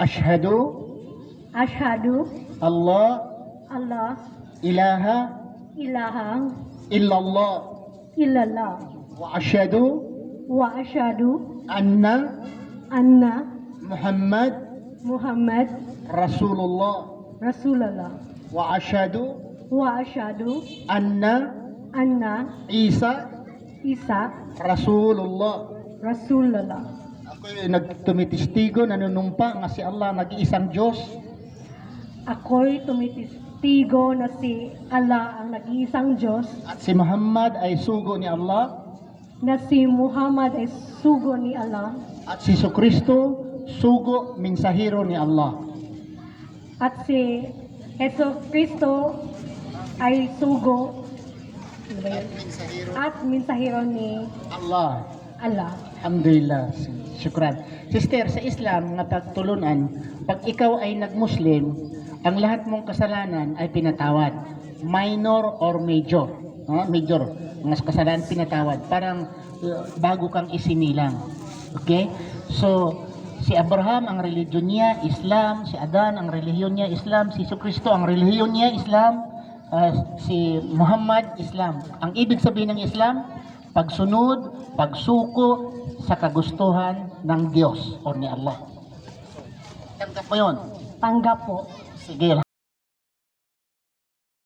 Ashhadu Ashhadu Allah Allah ilaha ilaha illallah illallah wa ashhadu wa ashhadu anna anna Muhammad Muhammad Rasulullah Rasulullah wa ashhadu anna anna Isa Isa Rasulullah. Rasulullah. Ako'y nagtumitistigo, nanunumpa nga si Allah nag-iisang Diyos Ako'y tumitistigo na si Allah ang nag-iisang Diyos, at si Muhammad ay sugo ni Allah na si Muhammad ay sugo ni Allah, at si Kristo sugo mensahero ni Allah. at si Hesus Kristo ay sugo at mensahero ni Allah. Allah. Alhamdulillah. Syukran. Sister, sa Islam nga pagtulunan, pag ikaw ay nag-Muslim, ang lahat mong kasalanan ay pinatawad. Minor or major. Major. Mga kasalanan pinatawad. Parang bago kang isinilang. Okay? So, si Abraham, ang religion niya, Islam. Si Adan, ang relihiyon niya, Islam. Si Kristo, ang relihiyon niya, Islam. Si Muhammad, Islam. Ang ibig sabihin ng Islam, pagsunod, pagsuko sa kagustuhan ng Diyos o ni Allah. Tanggap mo yun? Tanggap po. Sige.